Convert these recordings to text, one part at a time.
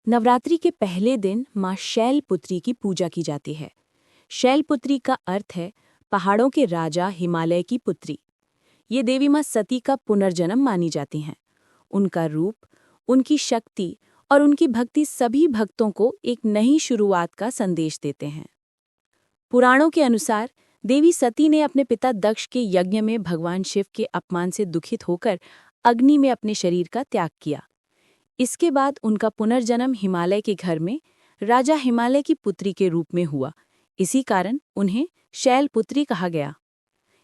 नवरात्रि के पहले दिन माँ शैलपुत्री की पूजा की जाती है। शैलपुत्री का अर्थ है पहाड़ों के राजा हिमालय की पुत्री। ये देवी माँ सती का पुनर्जन्म मानी जाती हैं। उनका रूप, उनकी शक्ति और उनकी भक्ति सभी भक्तों को एक नई शुरुआत का संदेश देते हैं। पुराणों के अनुसार देवी सती ने अपने पिता दक्ष के यज्ञ में भगवान शिव के अपमान से दुखित होकर अग्नि में अपने शरीर का त्याग किया। इसके बाद उनका पुनर्जन्म हिमालय के घर में राजा हिमालय की पुत्री के रूप में हुआ। इसी कारण उन्हें शैलपुत्री कहा गया।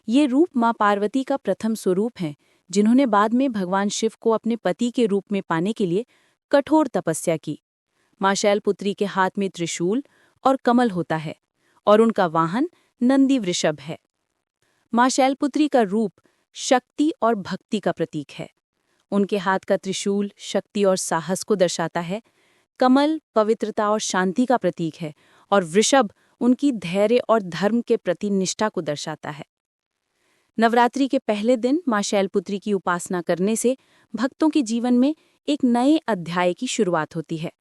ये रूप माँ पार्वती का प्रथम स्वरूप है, जिन्होंने बाद में भगवान शिव को अपने पति के रूप में पाने के लिए कठोर तपस्या की। माँ शैलपुत्री के हाथ में त्रिशूल और कमल होता है और उनका वाहन नंदी वृषभ है। माँ शैलपुत्री का रूप शक्ति और भक्ति का प्रतीक है। उनके हाथ का त्रिशूल शक्ति और साहस को दर्शाता है, कमल पवित्रता और शांति का प्रतीक है और वृषभ उनकी धैर्य और धर्म के प्रति निष्ठा को दर्शाता है। नवरात्रि के पहले दिन माँ शैलपुत्री की उपासना करने से भक्तों के जीवन में एक नए अध्याय की शुरुआत होती है।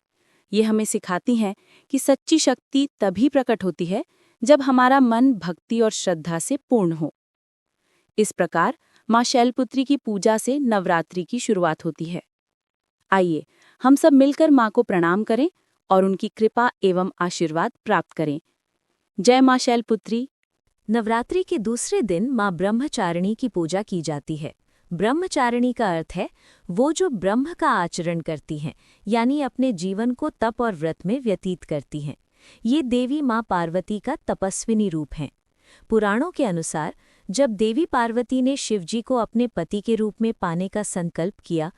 ये हमें सिखाती हैं कि सच्ची शक्ति तभी प्रकट होती है जब हमारा मन भक्ति और श्रद्धा से पूर्ण हो। इस प्रकार माँ शैलपुत्री की पूजा से नवरात्रि की शुरुआत होती है। आइए हम सब मिलकर माँ को प्रणाम करें और उनकी कृपा एवं आशीर्वाद प्राप्त करें। जय माँ शैलपुत्री। नवरात्रि के दूसरे दिन माँ ब्रह्मचारिणी की पूजा की जाती है। ब्रह्मचारिणी का अर्थ है वो जो ब्रह्म का आचरण करती हैं, यानी अपने जीवन को तप और व्रत में व्यतीत करती हैं। ये देवी माँ पार्वती का तपस्विनी रूप हैं। पुराणों के अनुसार जब देवी पार्वती ने शिवजी को अपने पति के रूप में पाने का संकल्प किया,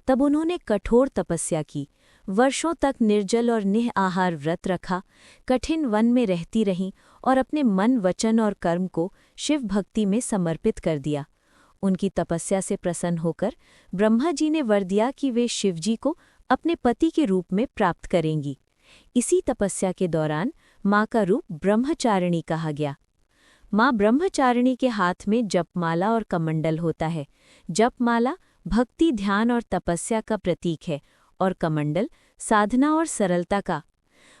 तब उन्होंने कठोर तपस्या की, वर्षों तक निर्जल और निराहार व्रत रखा, कठिन वन में रहती रहीं और अपने मन, वचन और कर्म को शिव भक्ति में समर्पित कर दिया। उनकी तपस्या से प्रसन्न होकर ब्रह्मा जी ने वर दिया कि वे शिवजी को अपने पति के रूप में प्राप्त करेंगी। इसी तपस्या के दौरान माँ का रूप ब्रह्मचारिणी कहा गया। माँ ब्रह्मचारिणी के हाथ में जपमाला और कमंडल होता है। जपमाला भक्ति, ध्यान और तपस्या का प्रतीक है और कमंडल साधना और सरलता का।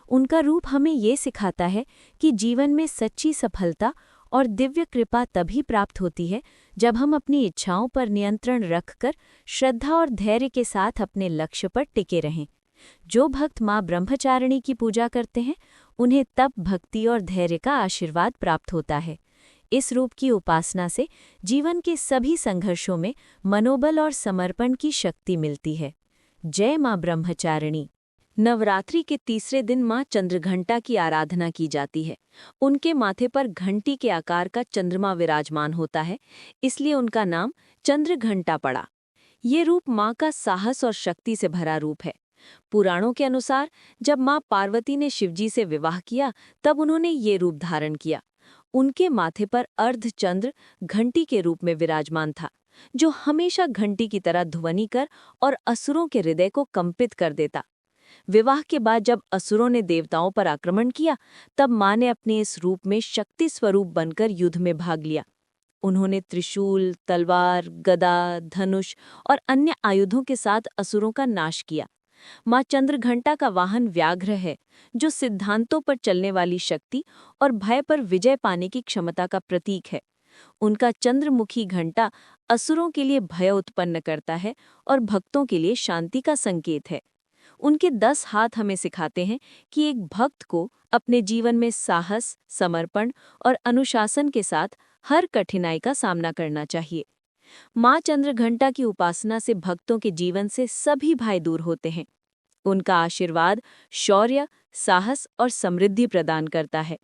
उनका रूप हमें ये सिखाता है कि जीवन में सच्ची सफलता और दिव्य कृपा तभी प्राप्त होती है जब हम अपनी इच्छाओं पर नियंत्रण रखकर श्रद्धा और धैर्य के साथ अपने लक्ष्य पर टिके रहें। जो भक्त माँ ब्रह्मचारिणी की पूजा करते हैं, उन्हें तप, भक्ति और धैर्य का आशीर्वाद प्राप्त होता है। इस रूप की उपासना से जीवन के सभी संघर्षों में मनोबल और समर्पण की शक्ति मिलती है। जय माँ ब्रह्मचारिणी। नवरात्रि के तीसरे दिन माँ चंद्रघंटा की आराधना की जाती है। उनके माथे पर घंटी के आकार का चंद्रमा विराजमान होता है, इसलिए उनका नाम चंद्रघंटा पड़ा। ये रूप माँ का साहस और शक्ति से भरा रूप है। पुराणों के अनुसार जब माँ पार्वती ने शिवजी से विवाह किया, तब उन्होंने ये रूप धारण किया। उनके माथे पर अर्धचंद्र घंटी के रूप में विराजमान था, जो हमेशा घंटी की तरह ध्वनि कर और असुरों के हृदय को कंपित कर देता। विवाह के बाद जब असुरों ने देवताओं पर आक्रमण किया, तब माँ ने अपने इस रूप में शक्ति स्वरूप बनकर युद्ध में भाग लिया। उन्होंने त्रिशूल, तलवार, गदा, धनुष और अन्य आयुधों के साथ असुरों का नाश किया। माँ चंद्रघंटा का वाहन व्याघ्र है, जो सिद्धांतों पर चलने वाली शक्ति और भय पर विजय पाने की क्षमता का प्रतीक है। उनका चंद्रमुखी घंटा असुरों के लिए भय उत्पन्न करता है और भक्तों के लिए शांति का संकेत है। उनके 10 हाथ हमें सिखाते हैं कि एक भक्त को अपने जीवन में साहस, समर्पण और अनुशासन के साथ हर कठिनाई का सामना करना चाहिए। माँ चंद्रघंटा की उपासना से भक्तों के जीवन से सभी भय दूर होते हैं। उनका आशीर्वाद शौर्य, साहस और समृद्धि प्रदान करता है।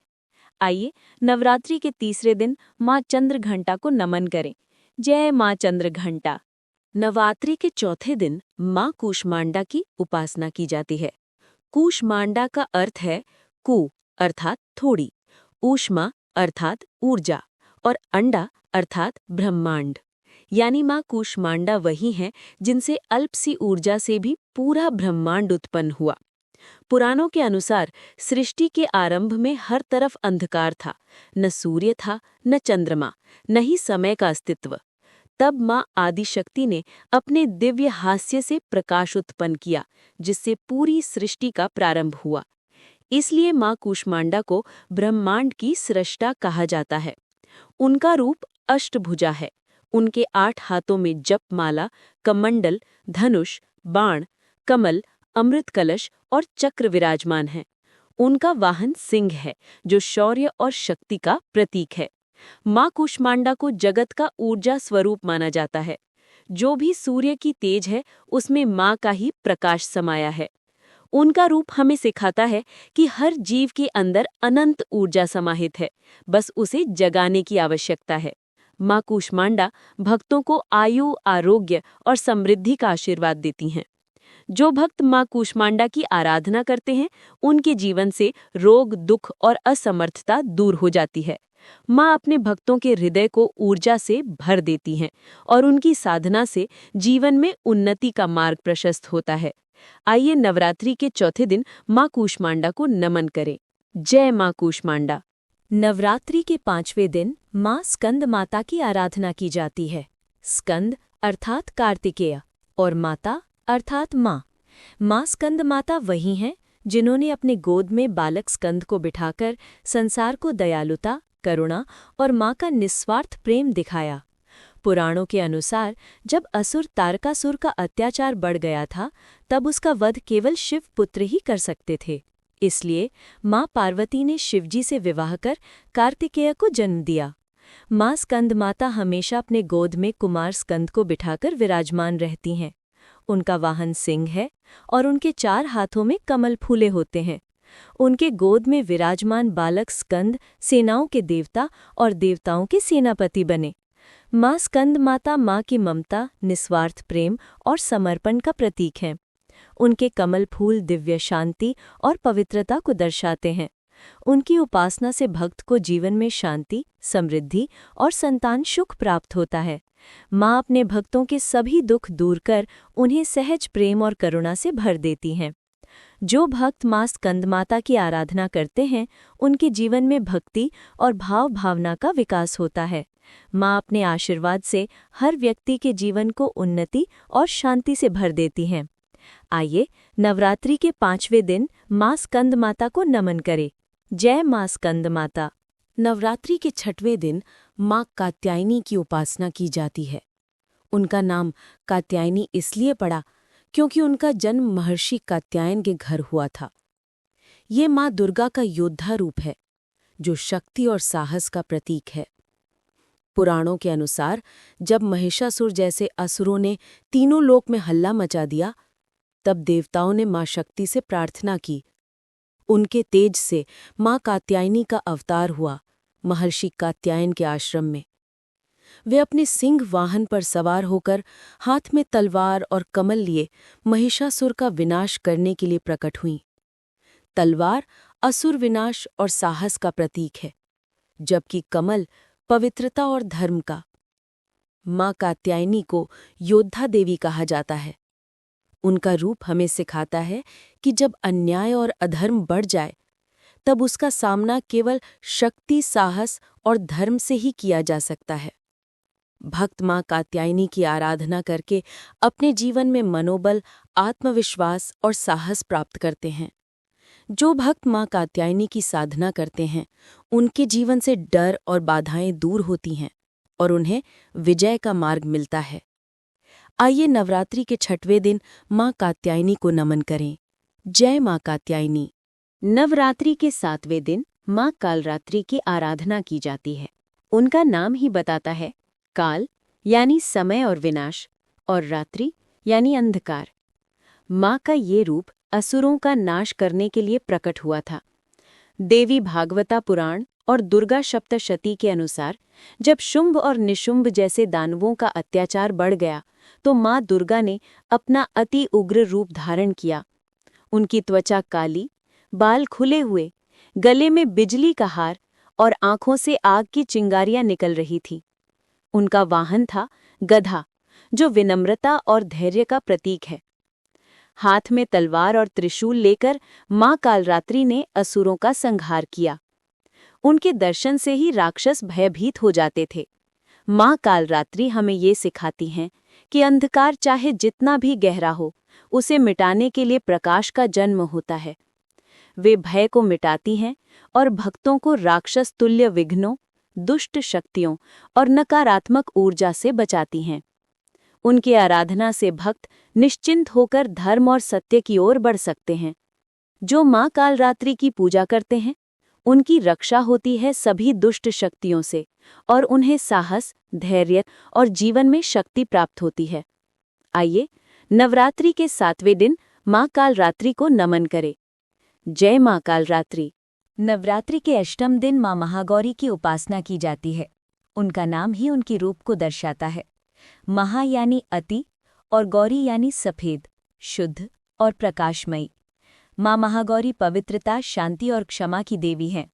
आइए नवरात्रि के तीसरे दिन माँ चंद्रघंटा को नमन करें। जय माँ चंद्रघंटा। नवरात्रि के चौथे दिन माँ कूष्मांडा की उपासना की जाती है। कूष्मांडा का अर्थ है कू अर्थात थोड़ी, ऊष्मा अर्थात ऊर्जा और अंडा अर्थात ब्रह्मांड। यानी माँ कूष्मांडा वही हैं जिनसे अल्प सी ऊर्जा से भी पूरा ब्रह्मांड उत्पन्न हुआ। पुराणों के अनुसार सृष्टि के आरंभ में हर तरफ अंधकार था, न सूर्य था, न चंद्रमा, न ही समय का अस्तित्व। तब माँ आदिशक्ति ने अपने दिव्य हास्य से प्रकाश उत्पन्न किया, जिससे पूरी सृष्टि का प्रारंभ हुआ। इसलिए माँ कूष्मांडा को ब्रह्मांड की सृष्टा कहा जाता है। उनका रूप अष्टभुजा है। उनके 8 हाथों में जपमाला, कमंडल, धनुष, बाण, कमल, अमृत कलश और चक्र विराजमान है। उनका वाहन सिंह है, जो शौर्य और शक्ति का प्रतीक है। माँ कूष्मांडा को जगत का ऊर्जा स्वरूप माना जाता है। जो भी सूर्य की तेज है, उसमें माँ का ही प्रकाश समाया है। उनका रूप हमें सिखाता है कि हर जीव के अंदर अनंत ऊर्जा समाहित है, बस उसे जगाने की आवश्यकता है। माँ कूष्मांडा भक्तों को आयु, आरोग्य और समृद्धि का आशीर्वाद देती हैं। जो भक्त माँ कूष्मांडा की आराधना करते हैं, उनके जीवन से रोग, दुख और असमर्थता दूर हो जाती है। माँ अपने भक्तों के हृदय को ऊर्जा से भर देती हैं और उनकी साधना से जीवन में उन्नति का मार्ग प्रशस्त होता है। आइए नवरात्रि के चौथे दिन माँ कूष्मांडा को नमन करें। जय माँ कूष्मांडा। नवरात्रि के 5वें दिन माँ स्कंद माता की आराधना की जाती है। स्कंद अर्थात कार्तिकेय और माता अर्थात माँ। माँ स्कंद माता वही हैं जिन्होंने अपने गोद में बालक स्कंद को बिठाकर संसार को दयालुता, करुणा और माँ का निस्वार्थ प्रेम दिखाया। पुराणों के अनुसार जब असुर तारकासुर का अत्याचार बढ़ गया था, तब उसका वध केवल शिव पुत्र ही कर सकते थे। इसलिए माँ पार्वती ने शिवजी से विवाह कर कार्तिकेय को जन्म दिया। माँ स्कंद माता हमेशा अपने गोद में कुमार स्कंद को बिठाकर विराजमान रहती हैं। उनका वाहन सिंह है और उनके 4 हाथों में कमल फूले होते हैं। उनके गोद में विराजमान बालक स्कंद सेनाओं के देवता और देवताओं के सेनापति बने। माँ स्कंद माता माँ की ममता, निस्वार्थ प्रेम और समर्पण का प्रतीक हैं। उनके कमल फूल दिव्य शांति और पवित्रता को दर्शाते हैं। उनकी उपासना से भक्त को जीवन में शांति, समृद्धि और संतान सुख प्राप्त होता है। माँ अपने भक्तों के सभी दुख दूर कर उन्हें सहज प्रेम और करुणा से भर देती हैं। जो भक्त माँ स्कंद माता की आराधना करते हैं, उनके जीवन में भक्ति और भाव भावना का विकास होता है। माँ अपने आशीर्वाद से हर व्यक्ति के जीवन को उन्नति और शांति से भर देती हैं। आइए नवरात्रि के 5वें दिन माँ स्कंद माता को नमन करें। जय माँ स्कंद माता। नवरात्रि के 6वें दिन माँ कात्यायनी की उपासना की जाती है। उनका नाम कात्यायनी इसलिए पड़ा क्योंकि उनका जन्म महर्षि कात्यायन के घर हुआ था। ये माँ दुर्गा का योद्धा रूप है, जो शक्ति और साहस का प्रतीक है। पुराणों के अनुसार जब महिषासुर जैसे असुरों ने तीनों लोक में हल्ला मचा दिया, तब देवताओं ने माँ शक्ति से प्रार्थना की। उनके तेज से माँ कात्यायनी का अवतार हुआ महर्षि कात्यायन के आश्रम में। वे अपने सिंह वाहन पर सवार होकर हाथ में तलवार और कमल लिए महिषासुर का विनाश करने के लिए प्रकट हुईं। तलवार असुर विनाश और साहस का प्रतीक है, जबकि कमल पवित्रता और धर्म का। माँ कात्यायनी को योद्धा देवी कहा जाता है। उनका रूप हमें सिखाता है कि जब अन्याय और अधर्म बढ़ जाए, तब उसका सामना केवल शक्ति, साहस और धर्म से ही किया जा सकता है। भक्त माँ कात्यायनी की आराधना करके अपने जीवन में मनोबल, आत्मविश्वास और साहस प्राप्त करते हैं। जो भक्त माँ कात्यायनी की साधना करते हैं, उनके जीवन से डर और बाधाएं दूर होती हैं और उन्हें विजय का मार्ग मिलता है। आइए नवरात्रि के 6वें दिन माँ कात्यायनी को नमन करें। जय माँ कात्यायनी। नवरात्रि के 7वें दिन माँ कालरात्रि की आराधना की जाती है। उनका नाम ही बताता है, काल यानी समय और विनाश, और रात्रि यानी अंधकार। माँ का ये रूप असुरों का नाश करने के लिए प्रकट हुआ था। देवी भागवता पुराण और दुर्गा सप्तशती के अनुसार जब शुंभ और निशुंभ जैसे दानवों का अत्याचार बढ़ गया, तो माँ दुर्गा ने अपना अति उग्र रूप धारण किया। उनकी त्वचा काली, बाल खुले हुए, गले में बिजली का हार और आंखों से आग की चिंगारियां निकल रही थी। उनका वाहन था गधा, जो विनम्रता और धैर्य का प्रतीक है। हाथ में तलवार और त्रिशूल लेकर माँ कालरात्रि ने असुरों का संहार किया। उनके दर्शन से ही राक्षस भयभीत हो जाते थे। माँ कालरात्रि हमें ये सिखाती हैं कि अंधकार चाहे जितना भी गहरा हो, उसे मिटाने के लिए प्रकाश का जन्म होता है। वे भय को मिटाती हैं और भक्तों को राक्षस तुल्य विघ्नों, दुष्ट शक्तियों और नकारात्मक ऊर्जा से बचाती हैं। उनकी आराधना से भक्त निश्चिंत होकर धर्म और सत्य की ओर बढ़ सकते हैं। जो माँ कालरात्रि की पूजा करते हैं, उनकी रक्षा होती है सभी दुष्ट शक्तियों से और उन्हें साहस, धैर्य और जीवन में शक्ति प्राप्त होती है। आइए नवरात्रि के 7वें दिन माँ कालरात्रि को नमन करें। जय माँ कालरात्रि। नवरात्रि के अष्टम दिन माँ महागौरी की उपासना की जाती है। उनका नाम ही उनके रूप को दर्शाता है। महा यानी अति और गौरी यानी सफेद, शुद्ध और प्रकाशमयी। माँ महागौरी पवित्रता, शांति और क्षमा की देवी हैं।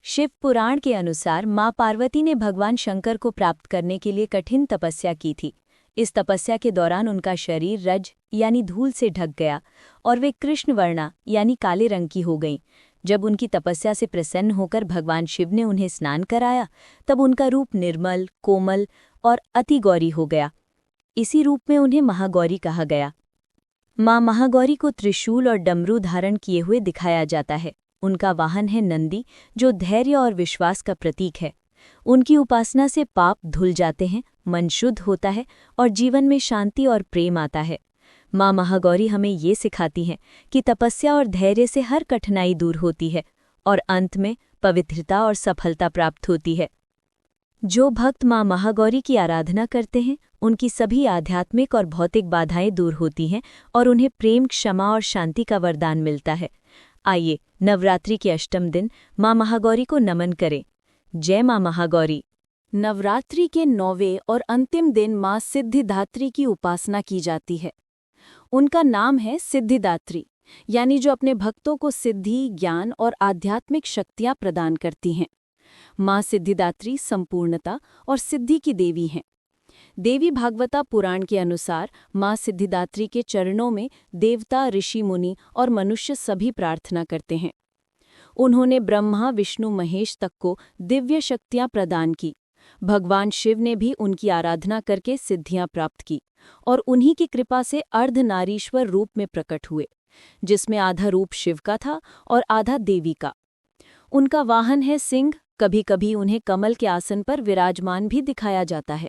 शिव पुराण के अनुसार माँ पार्वती ने भगवान शंकर को प्राप्त करने के लिए कठिन तपस्या की थी। इस तपस्या के दौरान उनका शरीर रज यानी धूल से ढक गया और वे कृष्णवर्णा यानी काले रंग की हो गईं। जब उनकी तपस्या से प्रसन्न होकर भगवान शिव ने उन्हें स्नान कराया, तब उनका रूप निर्मल, कोमल और अति गौरी हो गया। इसी रूप में उन्हें महागौरी कहा गया। माँ महागौरी को त्रिशूल और डमरू धारण किए हुए दिखाया जाता है। उनका वाहन है नंदी, जो धैर्य और विश्वास का प्रतीक है। उनकी उपासना से पाप धुल जाते हैं, मन शुद्ध होता है और जीवन में शांति और प्रेम आता है। माँ महागौरी हमें ये सिखाती हैं कि तपस्या और धैर्य से हर कठिनाई दूर होती है और अंत में पवित्रता और सफलता प्राप्त होती है। जो भक्त माँ महागौरी की आराधना करते हैं, उनकी सभी आध्यात्मिक और भौतिक बाधाएं दूर होती हैं और उन्हें प्रेम, क्षमा और शांति का वरदान मिलता है। आइए नवरात्रि के अष्टम दिन माँ महागौरी को नमन करें। जय माँ महागौरी। नवरात्रि के 9वें और अंतिम दिन माँ सिद्धिदात्री की उपासना की जाती है। उनका नाम है सिद्धिदात्री, यानी जो अपने भक्तों को सिद्धि, ज्ञान और आध्यात्मिक शक्तियाँ प्रदान करती हैं। माँ सिद्धिदात्री संपूर्णता और सिद्धि की देवी हैं। देवी भागवता पुराण के अनुसार माँ सिद्धिदात्री के चरणों में देवता, ऋषि, मुनि और मनुष्य सभी प्रार्थना करते हैं। उन्होंने ब्रह्मा, विष्णु, महेश तक को दिव्य शक्तियाँ प्रदान की। भगवान शिव ने भी उनकी आराधना करके सिद्धियाँ प्राप्त की और उन्हीं की कृपा से अर्धनारीश्वर रूप में प्रकट हुए, जिसमें आधा रूप शिव का था और आधा देवी का। उनका वाहन है सिंह। कभी कभी उन्हें कमल के आसन पर विराजमान भी दिखाया जाता है।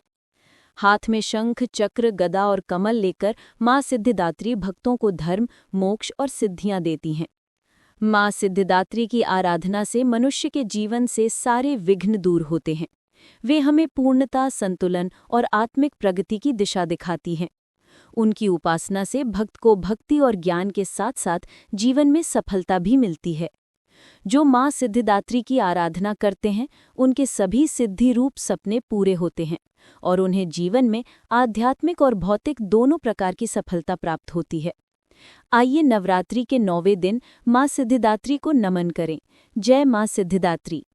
हाथ में शंख, चक्र, गदा और कमल लेकर माँ सिद्धिदात्री भक्तों को धर्म, मोक्ष और सिद्धियाँ देती हैं। माँ सिद्धिदात्री की आराधना से मनुष्य के जीवन से सारे विघ्न दूर होते हैं। वे हमें पूर्णता, संतुलन और आत्मिक प्रगति की दिशा दिखाती हैं। उनकी उपासना से भक्त को भक्ति और ज्ञान के साथ साथ जीवन में सफलता भी मिलती है। जो माँ सिद्धिदात्री की आराधना करते हैं, उनके सभी सिद्धि रूप सपने पूरे होते हैं और उन्हें जीवन में आध्यात्मिक और भौतिक दोनों प्रकार की सफलता प्राप्त होती है। आइए नवरात्रि के 9वें दिन माँ सिद्धिदात्री को नमन करें। जय माँ सिद्धिदात्री।